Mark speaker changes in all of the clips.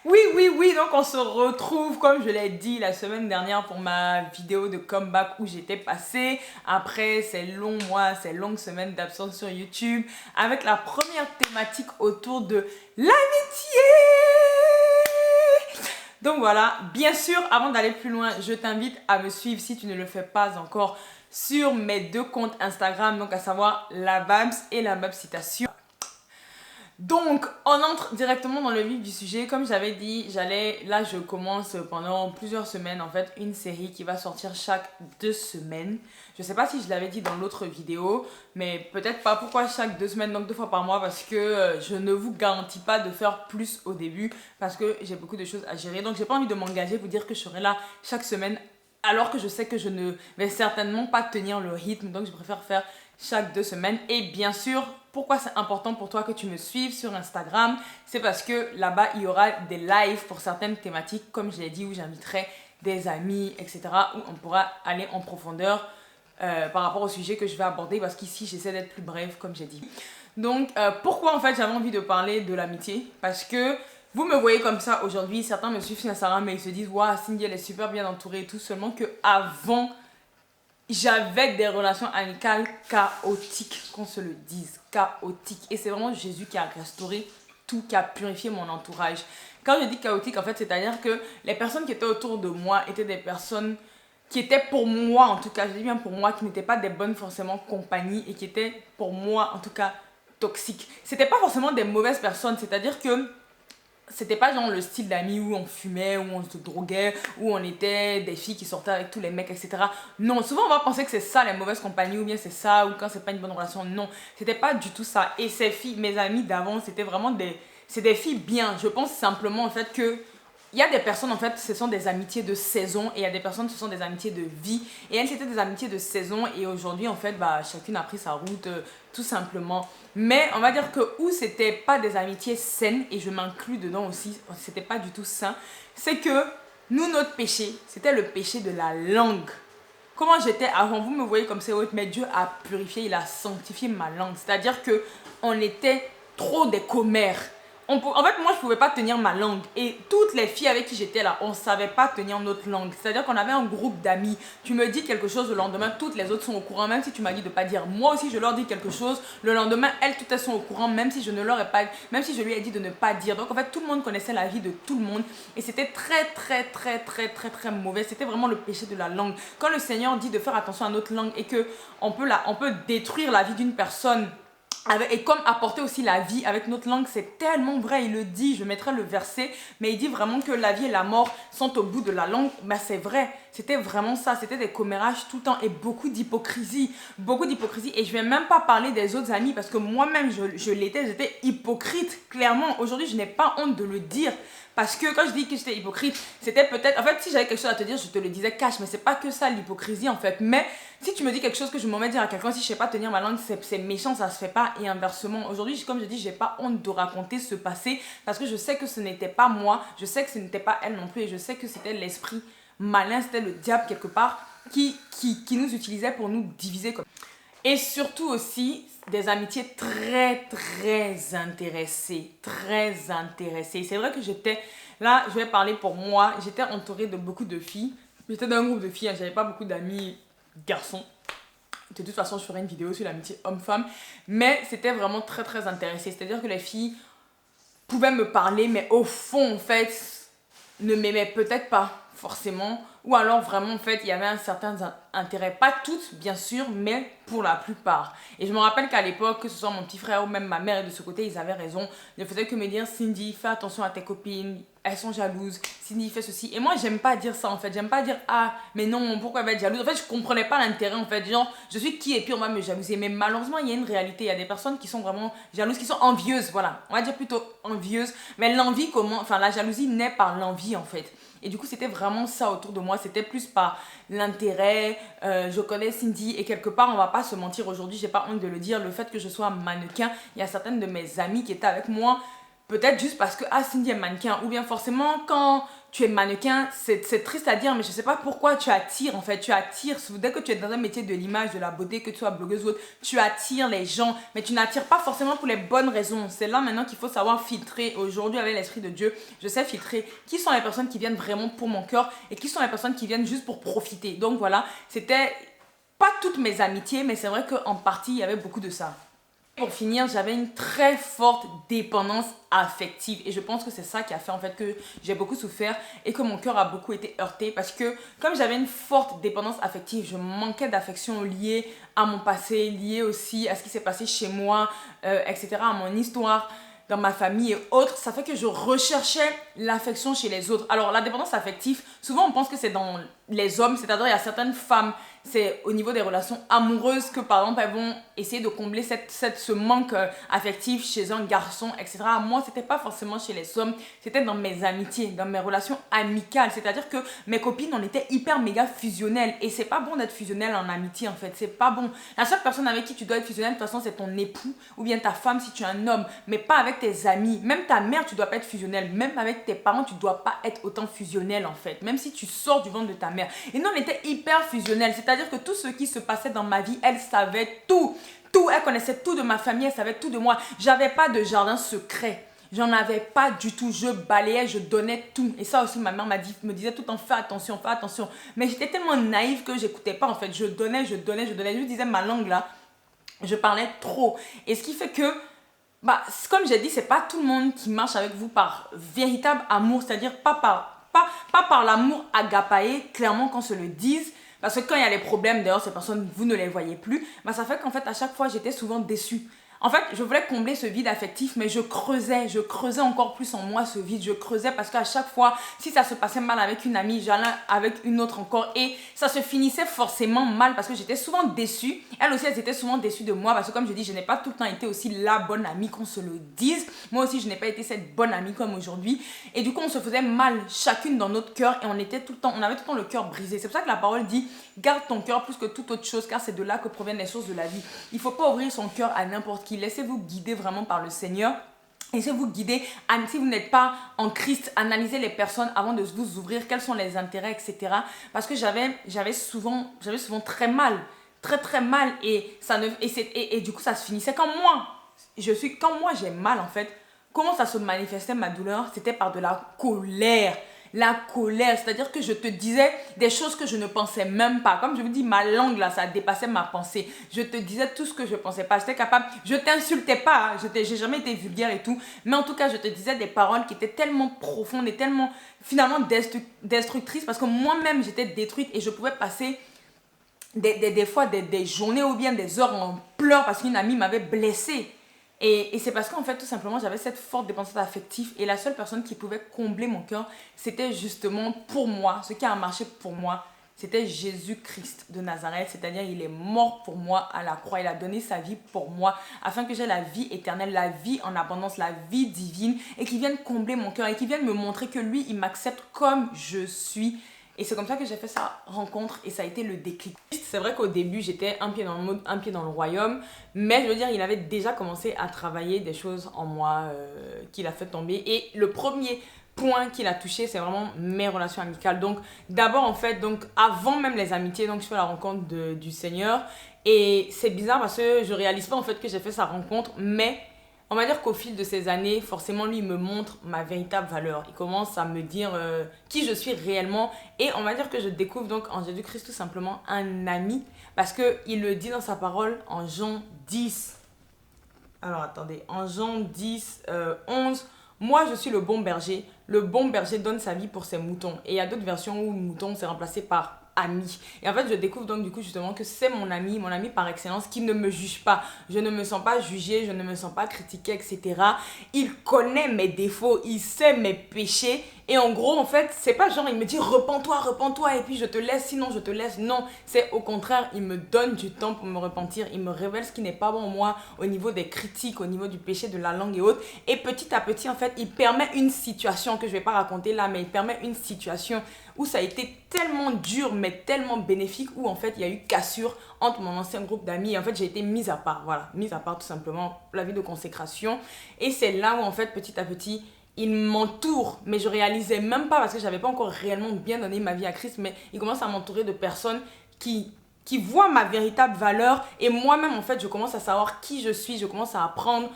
Speaker 1: Oui, donc on se retrouve, comme je l'ai dit la semaine dernière pour ma vidéo de comeback où j'étais passée après ces longs mois, ces longues semaines d'absence sur YouTube, avec la première thématique autour de l'amitié. Donc voilà, bien sûr, avant d'aller plus loin, je t'invite à me suivre si tu ne le fais pas encore sur mes deux comptes Instagram, donc à savoir la Babs et la Babs Citation. Donc, on entre directement dans le vif du sujet. Comme j'avais dit, là je commence pendant plusieurs semaines en fait une série qui va sortir chaque 2 semaines. Je sais pas si je l'avais dit dans l'autre vidéo, mais peut-être pas. Pourquoi chaque 2 semaines, donc 2 fois par mois? Parce que je ne vous garantis pas de faire plus au début parce que j'ai beaucoup de choses à gérer. Donc, j'ai pas envie de m'engager, vous dire que je serai là chaque semaine alors que je sais que je ne vais certainement pas tenir le rythme. Donc, je préfère faire chaque 2 semaines. Et bien sûr, pourquoi c'est important pour toi que tu me suives sur Instagram? C'est parce que là-bas, il y aura des lives pour certaines thématiques, comme je l'ai dit, où j'inviterai des amis, etc., où on pourra aller en profondeur par rapport au sujet que je vais aborder, parce qu'ici, j'essaie d'être plus bref, comme j'ai dit. Donc, pourquoi en fait j'avais envie de parler de l'amitié? Parce que vous me voyez comme ça aujourd'hui, certains me suivent sur Instagram et ils se disent waouh, Cindy elle est super bien entourée et tout, seulement que avant j'avais des relations amicales chaotiques, qu'on se le dise, chaotiques. Et c'est vraiment Jésus qui a restauré tout, qui a purifié mon entourage. Quand je dis chaotique, en fait, c'est-à-dire que les personnes qui étaient autour de moi étaient des personnes qui étaient pour moi, en tout cas, je dis bien pour moi, qui n'étaient pas des bonnes forcément compagnies et qui étaient pour moi, en tout cas, toxiques. C'était pas forcément des mauvaises personnes, c'est-à-dire que c'était pas genre le style d'amis où on fumait, où on se droguait, où on était des filles qui sortaient avec tous les mecs, etc. Non, souvent on va penser que c'est ça les mauvaises compagnies, ou bien c'est ça, ou quand c'est pas une bonne relation. Non, c'était pas du tout ça. Et ces filles, mes amies d'avant, c'était vraiment c'est des filles bien. Je pense simplement en fait que il y a des personnes, en fait, ce sont des amitiés de saison et il y a des personnes, ce sont des amitiés de vie. Et elles, c'était des amitiés de saison et aujourd'hui, en fait, bah, chacune a pris sa route, tout simplement. Mais on va dire que où c'était pas des amitiés saines, et je m'inclus dedans aussi, c'était pas du tout sain, c'est que nous, notre péché, c'était le péché de la langue. Comment j'étais avant, vous me voyez comme c'est autre, mais Dieu a purifié, il a sanctifié ma langue. C'est-à-dire que on était trop des commères. En fait, moi, je pouvais pas tenir ma langue. Et toutes les filles avec qui j'étais là, on savait pas tenir notre langue. C'est-à-dire qu'on avait un groupe d'amis. Tu me dis quelque chose le lendemain, toutes les autres sont au courant, même si tu m'as dit de pas dire. Moi aussi, je leur dis quelque chose. Le lendemain, elles, toutes elles sont au courant, même si je ne leur ai pas, même si je lui ai dit de ne pas dire. Donc, en fait, tout le monde connaissait la vie de tout le monde. Et c'était très mauvais. C'était vraiment le péché de la langue. Quand le Seigneur dit de faire attention à notre langue et que on peut détruire la vie d'une personne et comme apporter aussi la vie avec notre langue, c'est tellement vrai, il le dit, je mettrai le verset, mais il dit vraiment que la vie et la mort sont au bout de la langue. Ben c'est vrai, c'était vraiment ça, c'était des commérages tout le temps et beaucoup d'hypocrisie, et je vais même pas parler des autres amis parce que moi-même je l'étais, j'étais hypocrite, clairement. Aujourd'hui, je n'ai pas honte de le dire. Parce que quand je dis que j'étais hypocrite, c'était peut-être... En fait, si j'avais quelque chose à te dire, je te le disais cash. Mais c'est pas que ça l'hypocrisie en fait. Mais si tu me dis quelque chose que je m'en mets dire à quelqu'un, si je sais pas tenir ma langue, c'est méchant, ça se fait pas. Et inversement, aujourd'hui, comme je dis, j'ai pas honte de raconter ce passé. Parce que je sais que ce n'était pas moi. Je sais que ce n'était pas elle non plus. Et je sais que c'était l'esprit malin, c'était le diable quelque part qui nous utilisait pour nous diviser comme... Et surtout aussi, des amitiés très intéressées. Très intéressées. C'est vrai que j'étais, là je vais parler pour moi, j'étais entourée de beaucoup de filles. J'étais dans un groupe de filles, hein, j'avais pas beaucoup d'amis garçons. De toute façon, je ferai une vidéo sur l'amitié homme-femme. Mais c'était vraiment très intéressé. C'est-à-dire que les filles pouvaient me parler, mais au fond, en fait, ne m'aimaient peut-être pas forcément, ou alors vraiment en fait il y avait un certain intérêt, pas toutes bien sûr, mais pour la plupart. Et je me rappelle qu'à l'époque, que ce soit mon petit frère ou même ma mère et de ce côté, ils avaient raison, ne faisaient que me dire: Cindy, fais attention à tes copines, elles sont jalouses, Cindy fait ceci. Et moi j'aime pas dire ça en fait, j'aime pas dire ah mais non pourquoi elle va être jalouse. En fait je comprenais pas l'intérêt en fait, genre je suis qui et puis on va me jalouser. Mais malheureusement il y a une réalité, il y a des personnes qui sont vraiment jalouses, qui sont envieuses, voilà, on va dire plutôt envieuses. Mais l'envie comment, enfin la jalousie naît par l'envie en fait. Et du coup, c'était vraiment ça autour de moi. C'était plus par l'intérêt. Je connais Cindy et quelque part, on va pas se mentir aujourd'hui, j'ai pas honte de le dire. Le fait que je sois mannequin, il y a certaines de mes amies qui étaient avec moi peut-être juste parce que Cindy est mannequin, ou bien forcément quand tu es mannequin, c'est triste à dire, mais je sais pas pourquoi tu attires en fait, tu attires, dès que tu es dans un métier de l'image, de la beauté, que tu sois blogueuse ou autre, tu attires les gens, mais tu n'attires pas forcément pour les bonnes raisons. C'est là maintenant qu'il faut savoir filtrer. Aujourd'hui, avec l'Esprit de Dieu, je sais filtrer qui sont les personnes qui viennent vraiment pour mon cœur et qui sont les personnes qui viennent juste pour profiter. Donc voilà, c'était pas toutes mes amitiés, mais c'est vrai qu'en partie, il y avait beaucoup de ça. Pour finir, j'avais une très forte dépendance affective et je pense que c'est ça qui a fait en fait que j'ai beaucoup souffert et que mon cœur a beaucoup été heurté parce que comme j'avais une forte dépendance affective, je manquais d'affection liée à mon passé, liée aussi à ce qui s'est passé chez moi, etc., à mon histoire dans ma famille et autres, ça fait que je recherchais l'affection chez les autres. Alors la dépendance affective, souvent on pense que c'est dans les hommes, c'est-à-dire il y a certaines femmes, c'est au niveau des relations amoureuses que par exemple elles vont essayer de combler ce manque affectif chez un garçon, etc. Moi c'était pas forcément chez les hommes, c'était dans mes amitiés, dans mes relations amicales, c'est-à-dire que mes copines on était hyper méga fusionnelles et c'est pas bon d'être fusionnel en amitié en fait, c'est pas bon. La seule personne avec qui tu dois être fusionnel de toute façon c'est ton époux ou bien ta femme si tu es un homme, mais pas avec tes amis, même ta mère tu dois pas être fusionnel, même avec tes parents tu dois pas être autant fusionnel en fait, même si tu sors du ventre de ta mère. Et nous on était hyper fusionnels, c'est-à-dire que tout ce qui se passait dans ma vie, elle savait tout, elle connaissait tout de ma famille, elle savait tout de moi. J'avais pas de jardin secret, j'en avais pas du tout, je balayais, je donnais tout. Et ça aussi ma mère me disait tout le temps fais attention, mais j'étais tellement naïve que j'écoutais pas en fait, je donnais, je disais ma langue là, je parlais trop. Et ce qui fait que comme j'ai dit, c'est pas tout le monde qui marche avec vous par véritable amour, c'est-à-dire pas par l'amour agapaé, clairement qu'on se le dise, parce que quand il y a les problèmes, d'ailleurs ces personnes, vous ne les voyez plus, ça fait qu'en fait à chaque fois j'étais souvent déçue. En fait, je voulais combler ce vide affectif, mais je creusais encore plus en moi ce vide. Je creusais parce qu'à chaque fois, si ça se passait mal avec une amie, j'allais avec une autre encore et ça se finissait forcément mal parce que j'étais souvent déçue. Elles aussi, elles étaient souvent déçues de moi parce que comme je dis, je n'ai pas tout le temps été aussi la bonne amie qu'on se le dise. Moi aussi, je n'ai pas été cette bonne amie comme aujourd'hui. Et du coup, on se faisait mal chacune dans notre cœur et on avait tout le temps le cœur brisé. C'est pour ça que la parole dit, garde ton cœur plus que toute autre chose car c'est de là que proviennent les choses de la vie. Il ne faut pas ouvrir son cœur à n'importe qui. Laissez-vous guider vraiment par le Seigneur. Laissez-vous guider. Si vous n'êtes pas en Christ, analysez les personnes avant de vous ouvrir. Quels sont les intérêts, etc. Parce que j'avais souvent très mal. Très mal. Et du coup, ça se finissait quand moi j'ai mal en fait. Comment ça se manifestait ma douleur? C'était par de la colère. La colère, c'est-à-dire que je te disais des choses que je ne pensais même pas. Comme je vous dis, ma langue là, ça dépassait ma pensée. Je te disais tout ce que je pensais pas. J'étais capable, je t'insultais pas, j'ai jamais été vulgaire et tout. Mais en tout cas, je te disais des paroles qui étaient tellement profondes et tellement finalement destructrices parce que moi-même j'étais détruite et je pouvais passer des fois des journées ou bien des heures en pleurs parce qu'une amie m'avait blessée. Et c'est parce qu'en fait, tout simplement, j'avais cette forte dépendance affective et la seule personne qui pouvait combler mon cœur, c'était justement pour moi, ce qui a marché pour moi, c'était Jésus-Christ de Nazareth, c'est-à-dire il est mort pour moi à la croix, il a donné sa vie pour moi afin que j'aie la vie éternelle, la vie en abondance, la vie divine et qu'il vienne combler mon cœur et qu'il vienne me montrer que lui, il m'accepte comme je suis. Et c'est comme ça que j'ai fait sa rencontre et ça a été le déclic. C'est vrai qu'au début, j'étais un pied dans le monde, un pied dans le royaume. Mais je veux dire, il avait déjà commencé à travailler des choses en moi qu'il a fait tomber. Et le premier point qu'il a touché, c'est vraiment mes relations amicales. Donc d'abord, en fait, avant même les amitiés, je fais la rencontre du Seigneur. Et c'est bizarre parce que je réalise pas en fait que j'ai fait sa rencontre. Mais on va dire qu'au fil de ces années, forcément, lui, il me montre ma véritable valeur. Il commence à me dire qui je suis réellement. Et on va dire que je découvre donc en Jésus-Christ tout simplement un ami. Parce qu'il le dit dans sa parole en Jean 10. Alors, attendez. En Jean 10, 11. Moi, je suis le bon berger. Le bon berger donne sa vie pour ses moutons. Et il y a d'autres versions où mouton, c'est remplacé par ami. Et en fait, je découvre donc du coup justement que c'est mon ami par excellence qui ne me juge pas. Je ne me sens pas jugée, je ne me sens pas critiquée, etc. Il connaît mes défauts, il sait mes péchés Et en gros, en fait, c'est pas genre il me dit repens-toi et puis je te laisse, sinon je te laisse. Non, c'est au contraire, il me donne du temps pour me repentir. Il me révèle ce qui n'est pas bon en moi au niveau des critiques, au niveau du péché de la langue et autres. Et petit à petit, en fait, il permet une situation que je vais pas raconter là, mais il permet une situation où ça a été tellement dur, mais tellement bénéfique, où en fait, il y a eu cassure entre mon ancien groupe d'amis. Et en fait, j'ai été mise à part, voilà, mise à part tout simplement, la vie de consécration. Et c'est là où en fait, petit à petit, il m'entoure, mais je réalisais même pas parce que j'avais pas encore réellement bien donné ma vie à Christ, mais il commence à m'entourer de personnes qui voient ma véritable valeur et moi-même en fait je commence à savoir qui je suis, je commence à apprendre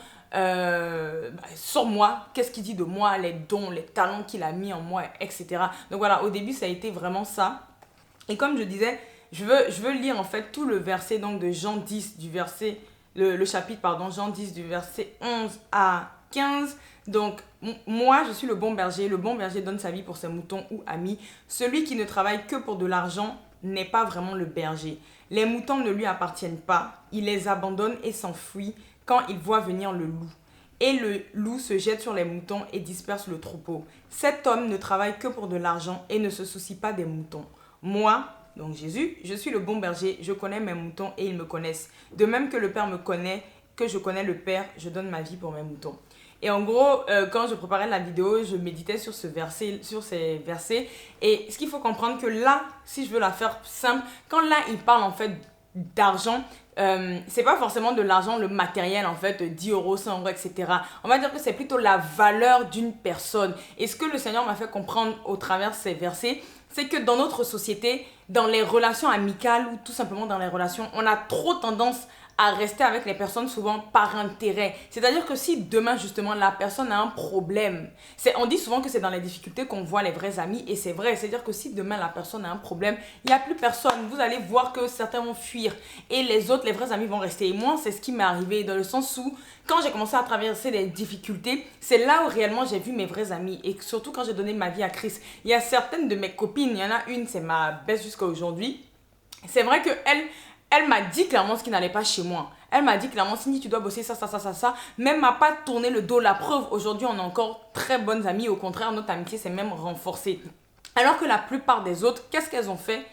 Speaker 1: sur moi, qu'est-ce qu'il dit de moi, les dons, les talents qu'il a mis en moi, etc. Donc voilà, au début ça a été vraiment ça. Et comme je disais, je veux lire en fait tout le verset donc de Jean 10 du verset, le chapitre pardon, Jean 10 du verset 11 à 15. Donc, moi, je suis le bon berger donne sa vie pour ses moutons ou amis. Celui qui ne travaille que pour de l'argent n'est pas vraiment le berger. Les moutons ne lui appartiennent pas, il les abandonne et s'enfuit quand il voit venir le loup. Et le loup se jette sur les moutons et disperse le troupeau. Cet homme ne travaille que pour de l'argent et ne se soucie pas des moutons. Moi, donc Jésus, je suis le bon berger, je connais mes moutons et ils me connaissent. De même que le Père me connaît, que je connais le Père, je donne ma vie pour mes moutons. Et en gros, quand je préparais la vidéo, je méditais sur ces versets. Et ce qu'il faut comprendre que là, si je veux la faire simple, quand là, il parle en fait d'argent, c'est pas forcément de l'argent, le matériel en fait, 10 euros, 100 euros, etc. On va dire que c'est plutôt la valeur d'une personne. Et ce que le Seigneur m'a fait comprendre au travers de ces versets, c'est que dans notre société, dans les relations amicales ou tout simplement dans les relations, on a trop tendance à rester avec les personnes souvent par intérêt. C'est-à-dire que si demain justement la personne a un problème, on dit souvent que c'est dans les difficultés qu'on voit les vrais amis et c'est vrai. C'est-à-dire que si demain la personne a un problème, il n'y a plus personne. Vous allez voir que certains vont fuir et les autres, les vrais amis vont rester. Et moi, c'est ce qui m'est arrivé dans le sens où quand j'ai commencé à traverser des difficultés, c'est là où réellement j'ai vu mes vrais amis et surtout quand j'ai donné ma vie à Christ. Il y a certaines de mes copines, il y en a une, c'est ma best jusqu'à aujourd'hui. C'est vrai que elle m'a dit clairement ce qui n'allait pas chez moi. Elle m'a dit clairement, Cindy, tu dois bosser ça. Même m'a pas tourné le dos. La preuve, aujourd'hui, on est encore très bonnes amies. Au contraire, notre amitié s'est même renforcée. Alors que la plupart des autres, qu'est-ce qu'elles ont fait?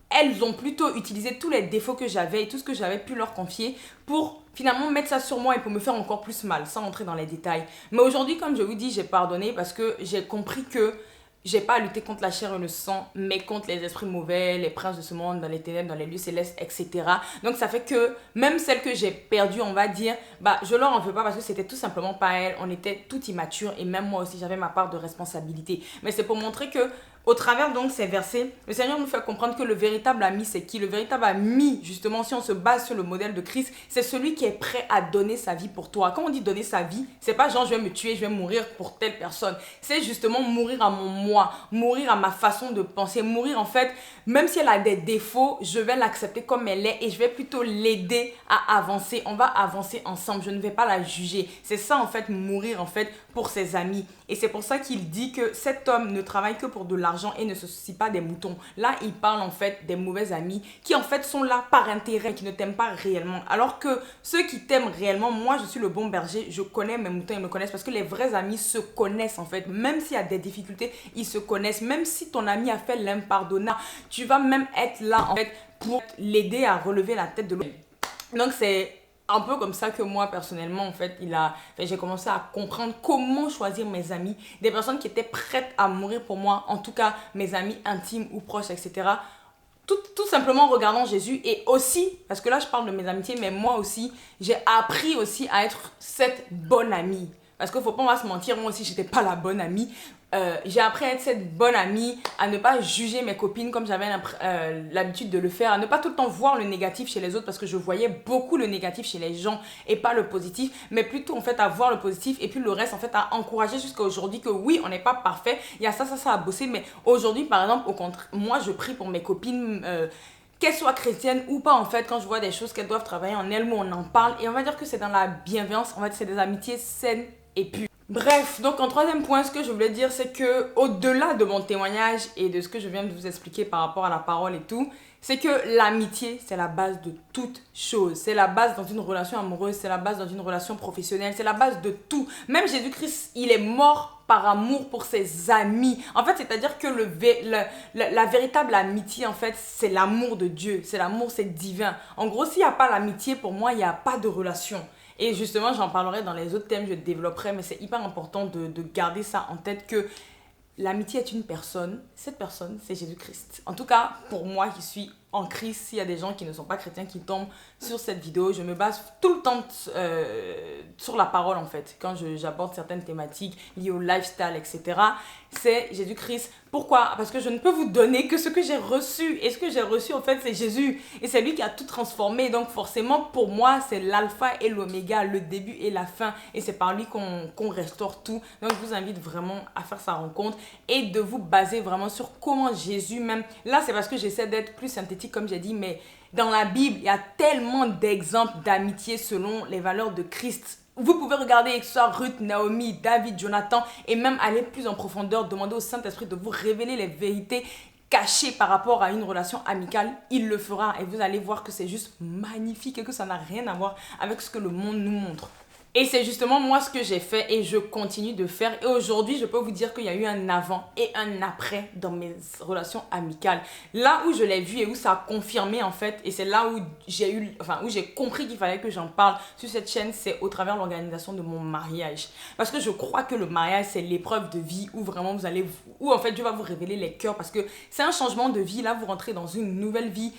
Speaker 1: Elles ont plutôt utilisé tous les défauts que j'avais et tout ce que j'avais pu leur confier pour finalement mettre ça sur moi et pour me faire encore plus mal, sans entrer dans les détails. Mais aujourd'hui, comme je vous dis, j'ai pardonné parce que j'ai compris que j'ai pas à lutter contre la chair et le sang, mais contre les esprits mauvais, les princes de ce monde, dans les ténèbres, dans les lieux célestes, etc. Donc ça fait que même celles que j'ai perdues, on va dire, je leur en veux pas parce que c'était tout simplement pas elles. On était tout immatures et même moi aussi, j'avais ma part de responsabilité. Mais c'est pour montrer que au travers donc ces versets, le Seigneur nous fait comprendre que le véritable ami, c'est qui? Le véritable ami, justement, si on se base sur le modèle de Christ, c'est celui qui est prêt à donner sa vie pour toi. Quand on dit donner sa vie, c'est pas genre je vais me tuer, je vais mourir pour telle personne. C'est justement mourir à mon moi, mourir à ma façon de penser, mourir en fait, même si elle a des défauts, je vais l'accepter comme elle est et je vais plutôt l'aider à avancer. On va avancer ensemble, je ne vais pas la juger. C'est ça en fait, mourir en fait pour ses amis. Et c'est pour ça qu'il dit que cet homme ne travaille que pour de l'argent et ne se soucie pas des moutons. Là, il parle en fait des mauvais amis qui en fait sont là par intérêt, qui ne t'aiment pas réellement. Alors que ceux qui t'aiment réellement, moi je suis le bon berger, je connais mes moutons, ils me connaissent parce que les vrais amis se connaissent en fait. Même s'il y a des difficultés, ils se connaissent. Même si ton ami a fait l'impardonnable, tu vas même être là en fait pour l'aider à relever la tête de l'autre. Donc c'est un peu comme ça que moi personnellement en fait j'ai commencé à comprendre comment choisir mes amis, des personnes qui étaient prêtes à mourir pour moi, en tout cas mes amis intimes ou proches, etc. Tout simplement en regardant Jésus. Et aussi, parce que là je parle de mes amitiés, mais moi aussi j'ai appris aussi à être cette bonne amie. Parce qu'il ne faut pas on va se mentir, moi aussi j'étais pas la bonne amie. J'ai appris à être cette bonne amie, à ne pas juger mes copines comme j'avais l'habitude de le faire, à ne pas tout le temps voir le négatif chez les autres parce que je voyais beaucoup le négatif chez les gens et pas le positif, mais plutôt en fait à voir le positif et puis le reste en fait à encourager jusqu'à aujourd'hui que oui, on n'est pas parfait, il y a ça à bosser, mais aujourd'hui par exemple, au contraire, moi je prie pour mes copines, qu'elles soient chrétiennes ou pas en fait, quand je vois des choses qu'elles doivent travailler en elles, où on en parle et on va dire que c'est dans la bienveillance, en fait c'est des amitiés saines et pures. Bref, donc en troisième point, ce que je voulais dire, c'est que au-delà de mon témoignage et de ce que je viens de vous expliquer par rapport à la parole et tout, c'est que l'amitié, c'est la base de toute chose. C'est la base dans une relation amoureuse, c'est la base dans une relation professionnelle, c'est la base de tout. Même Jésus-Christ, il est mort par amour pour ses amis. En fait, c'est-à-dire que la véritable amitié, en fait, c'est l'amour de Dieu. C'est l'amour, c'est divin. En gros, s'il n'y a pas l'amitié, pour moi, il n'y a pas de relation. Et justement, j'en parlerai dans les autres thèmes, je développerai, mais c'est hyper important de garder ça en tête que l'amitié est une personne. Cette personne, c'est Jésus-Christ. En tout cas, pour moi qui suis en Christ, s'il y a des gens qui ne sont pas chrétiens qui tombent sur cette vidéo, je me base tout le temps sur la parole en fait. Quand j'aborde certaines thématiques liées au lifestyle, etc., c'est Jésus-Christ. Pourquoi? Parce que je ne peux vous donner que ce que j'ai reçu. Et ce que j'ai reçu, en fait, c'est Jésus. Et c'est lui qui a tout transformé. Donc, forcément, pour moi, c'est l'alpha et l'oméga, le début et la fin. Et c'est par lui qu'on restaure tout. Donc, je vous invite vraiment à faire sa rencontre et de vous baser vraiment sur comment Jésus même... Là, c'est parce que j'essaie d'être plus synthétique, comme j'ai dit, mais dans la Bible, il y a tellement d'exemples d'amitié selon les valeurs de Christ. Vous pouvez regarder que ce soit Ruth, Naomi, David, Jonathan et même aller plus en profondeur, demander au Saint-Esprit de vous révéler les vérités cachées par rapport à une relation amicale. Il le fera et vous allez voir que c'est juste magnifique et que ça n'a rien à voir avec ce que le monde nous montre. Et c'est justement moi ce que j'ai fait et je continue de faire. Et aujourd'hui, je peux vous dire qu'il y a eu un avant et un après dans mes relations amicales. Là où je l'ai vu et où ça a confirmé en fait, et c'est là où j'ai compris qu'il fallait que j'en parle sur cette chaîne, c'est au travers de l'organisation de mon mariage. Parce que je crois que le mariage, c'est l'épreuve de vie où vraiment où en fait Dieu va vous révéler les cœurs parce que c'est un changement de vie. Là, vous rentrez dans une nouvelle vie.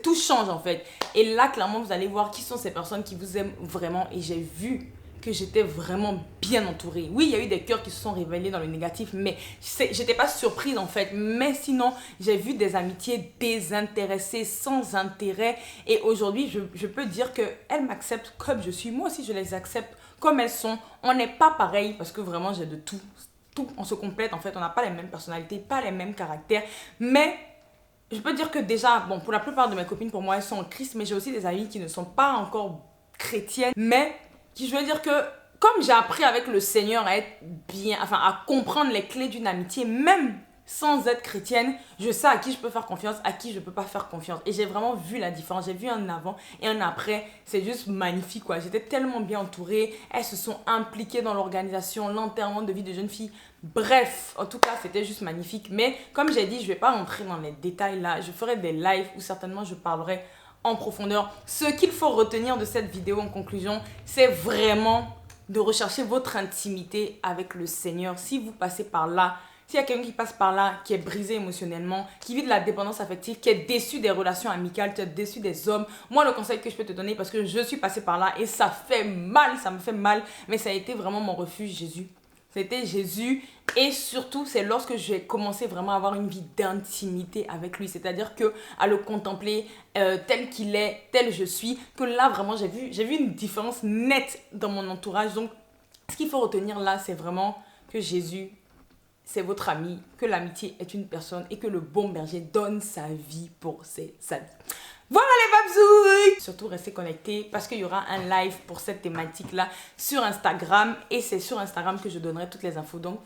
Speaker 1: Tout change en fait. Et là, clairement, vous allez voir qui sont ces personnes qui vous aiment vraiment. Et j'ai vu que j'étais vraiment bien entourée. Oui, il y a eu des cœurs qui se sont révélés dans le négatif, mais j'étais pas surprise en fait. Mais sinon, j'ai vu des amitiés désintéressées, sans intérêt. Et aujourd'hui, je peux dire qu'elles m'acceptent comme je suis. Moi aussi, je les accepte comme elles sont. On n'est pas pareil parce que vraiment, j'ai de tout. Tout, on se complète en fait. On n'a pas les mêmes personnalités, pas les mêmes caractères. Mais je peux dire que déjà, bon, pour la plupart de mes copines, pour moi, elles sont en Christ, mais j'ai aussi des amies qui ne sont pas encore chrétiennes, mais qui, je veux dire que, comme j'ai appris avec le Seigneur à être bien, enfin, à comprendre les clés d'une amitié, même sans être chrétienne, je sais à qui je peux faire confiance, à qui je peux pas faire confiance. Et j'ai vraiment vu la différence, j'ai vu un avant et un après, c'est juste magnifique quoi. J'étais tellement bien entourée, elles se sont impliquées dans l'organisation, l'enterrement de vie de jeunes filles. Bref, en tout cas, c'était juste magnifique. Mais comme j'ai dit, je vais pas rentrer dans les détails là. Je ferai des lives où certainement je parlerai en profondeur. Ce qu'il faut retenir de cette vidéo en conclusion, c'est vraiment de rechercher votre intimité avec le Seigneur. Si vous passez par là, s'il y a quelqu'un qui passe par là, qui est brisé émotionnellement, qui vit de la dépendance affective, qui est déçu des relations amicales, qui est déçu des hommes, moi le conseil que je peux te donner, parce que je suis passée par là et ça fait mal, ça me fait mal, mais ça a été vraiment mon refuge, Jésus. C'était Jésus et surtout c'est lorsque j'ai commencé vraiment à avoir une vie d'intimité avec lui, c'est-à-dire que à le contempler tel qu'il est, tel je suis, que là vraiment j'ai vu une différence nette dans mon entourage. Donc ce qu'il faut retenir là, c'est vraiment que Jésus, c'est votre ami, que l'amitié est une personne et que le bon berger donne sa vie pour ses amis. Voilà les babzouilles! Surtout restez connectés parce qu'il y aura un live pour cette thématique-là sur Instagram et c'est sur Instagram que je donnerai toutes les infos. Donc